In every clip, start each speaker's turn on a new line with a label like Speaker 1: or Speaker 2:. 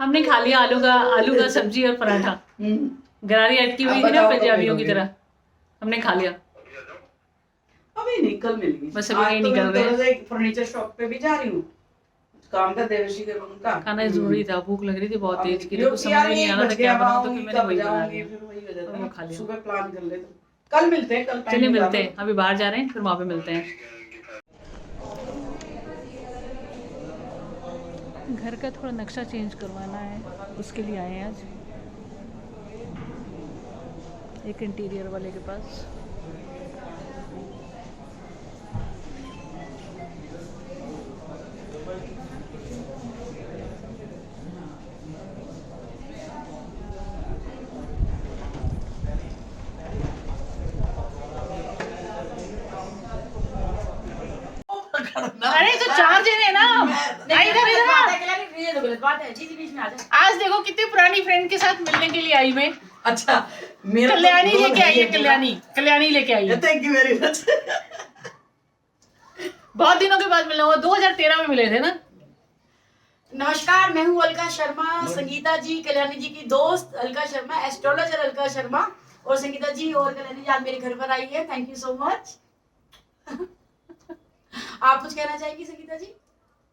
Speaker 1: हमने खा लिया आलू का सब्जी और पराठा। गरारी अटकी हुई थी ना पंजाबियों की तरह, हमने खा लिया।
Speaker 2: अभी नहीं, कल मिलेगी।
Speaker 1: बस अभी नहीं निकल रहे हैं।
Speaker 2: फर्नीचर शॉप पे भी जा रही हूँ, काम था देवर्षि के रूम का।
Speaker 1: खाना जरूरी था, भूख लग रही थी बहुत तेज की, तो समझ में नहीं आ रहा था क्या बनाऊं, तो फिर मैंने वही बना लिया,
Speaker 2: फिर वही हो जाता
Speaker 1: वो
Speaker 2: है।
Speaker 1: खा लिया।
Speaker 2: सुबह प्लान कर ले तो कल मिलते हैं, कल
Speaker 1: चलिए मिलते हैं, अभी बाहर जा रहे हैं, फिर वहां पे मिलते हैं। घर का थोड़ा नक्शा चेंज करवाना है, उसके लिए आए हैं आज एक इंटीरियर वाले के पास। अरे तो चार जने हैं ना, आज देखो कितनी पुरानी फ्रेंड के साथ मिलने के लिए आई मैं।
Speaker 2: अच्छा,
Speaker 1: कल्याणी लेके आई है, कल्याणी लेके आई है।
Speaker 2: Thank you very much.
Speaker 1: बहुत दिनों के बाद मिलना हुआ, 2013 में मिले थे ना।
Speaker 3: नमस्कार, मैं हूँ अलका शर्मा, संगीता जी कल्याणी जी की दोस्त अलका शर्मा, एस्ट्रोलॉजर अलका शर्मा, और संगीता जी और कल्याणी जी आज मेरे घर पर आई है। Thank you so much. आप कुछ कहना चाहेंगी संगीता जी?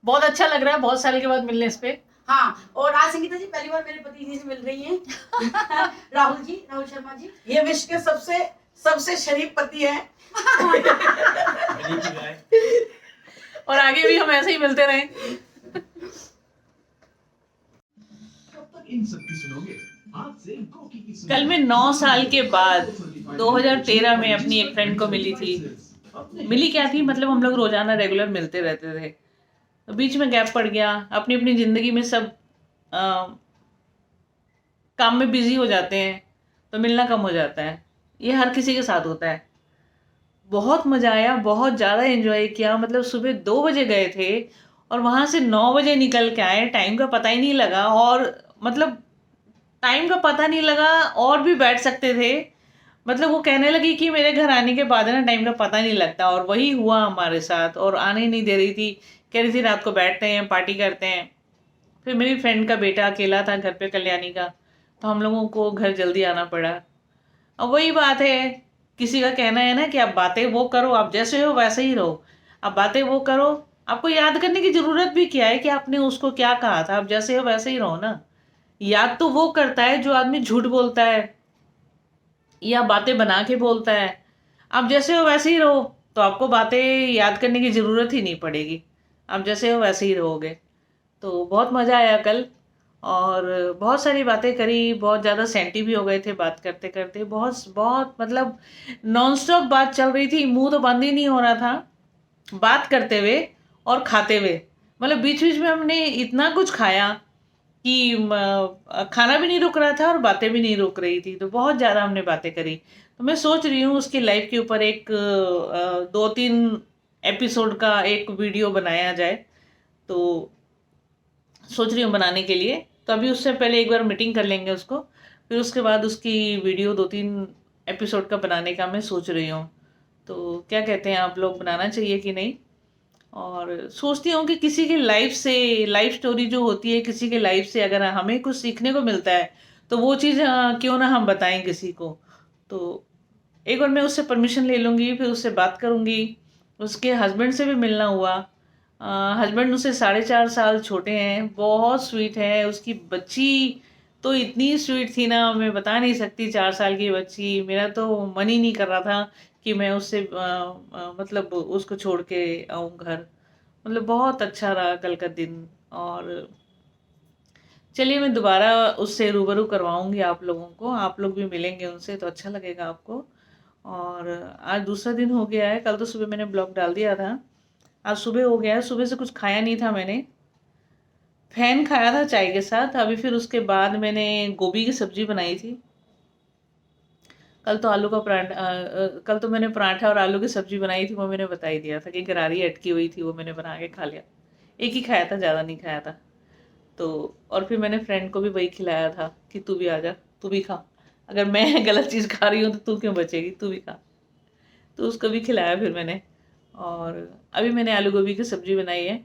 Speaker 1: बहुत अच्छा लग रहा है बहुत साल के बाद मिलने इस पे।
Speaker 3: हाँ, और आज संगीता जी पहली बार मेरे पति जी से मिल रही हैं। राहुल शर्मा जी,
Speaker 2: ये विश्व के सबसे शरीफ पति है।
Speaker 1: और आगे भी हम ऐसे ही मिलते रहे। कल मैं 9 साल के बाद 2013 में अपनी एक फ्रेंड को मिली थी। मिली क्या थी, मतलब हम लोग रोजाना रेगुलर मिलते रहते थे, तो बीच में गैप पड़ गया। अपनी अपनी जिंदगी में सब काम में बिजी हो जाते हैं, तो मिलना कम हो जाता है। ये हर किसी के साथ होता है। बहुत मज़ा आया, बहुत ज़्यादा एंजॉय किया। मतलब सुबह 2 बजे गए थे और वहाँ से 9 बजे निकल के आए, टाइम का पता ही नहीं लगा। और मतलब टाइम का पता नहीं लगा, और भी बैठ सकते थे। मतलब वो कहने लगी कि मेरे घर आने के बाद ना टाइम का पता नहीं लगता, और वही हुआ हमारे साथ। और आने नहीं दे रही थी, कह रही थी रात को बैठते हैं, पार्टी करते हैं। फिर मेरी फ्रेंड का बेटा अकेला था घर पे, कल्याणी का, तो हम लोगों को घर जल्दी आना पड़ा। अब वही बात है, किसी का कहना है ना कि आप बातें वो करो, आप जैसे हो वैसे ही रहो। आप बातें वो करो, आपको याद करने की ज़रूरत भी क्या है कि आपने उसको क्या कहा था। आप जैसे हो वैसे ही रहो ना। याद तो वो करता है जो आदमी झूठ बोलता है या बातें बना के बोलता है। आप जैसे हो वैसे ही रहो, तो आपको बातें याद करने की ज़रूरत ही नहीं पड़ेगी। आप जैसे हो वैसे ही रहोगे। तो बहुत मज़ा आया कल, और बहुत सारी बातें करी, बहुत ज़्यादा सेंटी भी हो गए थे बात करते करते। बहुत बहुत मतलब नॉन स्टॉप बात चल रही थी, मुंह तो बंद ही नहीं हो रहा था बात करते हुए और खाते हुए। मतलब बीच बीच में हमने इतना कुछ खाया कि खाना भी नहीं रुक रहा था और बातें भी नहीं रुक रही थी। तो बहुत ज़्यादा हमने बातें करी। तो मैं सोच रही हूँ उसकी लाइफ के ऊपर एक 2-3 एपिसोड का एक वीडियो बनाया जाए, तो सोच रही हूँ बनाने के लिए। तो अभी उससे पहले एक बार मीटिंग कर लेंगे उसको, फिर उसके बाद उसकी वीडियो 2-3 एपिसोड का बनाने का मैं सोच रही हूँ। तो क्या कहते हैं आप लोग, बनाना चाहिए कि नहीं? और सोचती हूँ कि किसी की लाइफ से, लाइफ स्टोरी जो होती है किसी के लाइफ से, अगर हमें कुछ सीखने को मिलता है तो वो चीज़ क्यों ना हम बताएं किसी को। तो एक बार मैं उससे परमिशन ले लूँगी, फिर उससे बात करूँगी। उसके हस्बैंड से भी मिलना हुआ। हस्बैंड उससे 4.5 साल छोटे हैं, बहुत स्वीट है। उसकी बच्ची तो इतनी स्वीट थी ना, मैं बता नहीं सकती। 4 साल की बच्ची, मेरा तो मन ही नहीं कर रहा था कि मैं उससे मतलब उसको छोड़ के आऊँ घर। मतलब बहुत अच्छा रहा कल का दिन। और चलिए मैं दोबारा उससे रूबरू करवाऊंगी आप लोगों को, आप लोग भी मिलेंगे उनसे तो अच्छा लगेगा आपको। और आज दूसरा दिन हो गया है, कल तो सुबह मैंने ब्लॉग डाल दिया था, आज सुबह हो गया है। सुबह से कुछ खाया नहीं था मैंने, फैन खाया था चाय के साथ। अभी फिर उसके बाद मैंने गोभी की सब्जी बनाई थी। कल तो आलू का पराठा, कल तो मैंने पराठा और आलू की सब्जी बनाई थी, वो मैंने बता ही दिया था कि गरारी अटकी हुई थी, वो मैंने बना के खा लिया। एक ही खाया था, ज़्यादा नहीं खाया था। तो और फिर मैंने फ्रेंड को भी वही खिलाया था कि तू भी आ जा, तू भी खा। अगर मैं गलत चीज़ खा रही हूँ तो तू क्यों बचेगी, तू भी खा। तो उसको भी खिलाया फिर मैंने। और अभी मैंने आलू गोभी की सब्ज़ी बनाई है।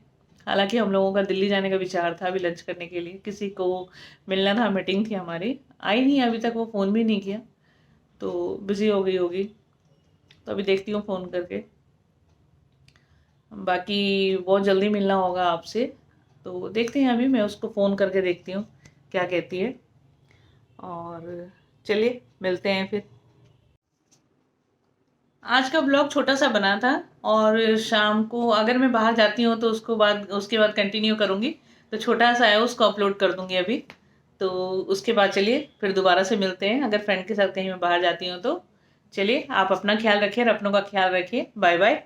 Speaker 1: हालांकि हम लोगों का दिल्ली जाने का विचार था अभी लंच करने के लिए, किसी को मिलना था, मीटिंग थी हमारी, आई नहीं अभी तक, वो फ़ोन भी नहीं किया, तो बिज़ी हो गई होगी, तो अभी देखती हूँ फ़ोन करके। बाकी बहुत जल्दी मिलना होगा आपसे, तो देखते हैं, अभी मैं उसको फ़ोन करके देखती हूँ क्या कहती है, और चलिए मिलते हैं फिर। आज का ब्लॉग छोटा सा बना था, और शाम को अगर मैं बाहर जाती हूँ तो उसके बाद कंटिन्यू करूँगी, तो छोटा सा है उसको अपलोड कर दूँगी अभी। तो उसके बाद चलिए फिर दोबारा से मिलते हैं, अगर फ्रेंड के साथ कहीं मैं बाहर जाती हूँ तो। चलिए, आप अपना ख्याल रखिए और अपनों का ख्याल रखिए। Bye bye.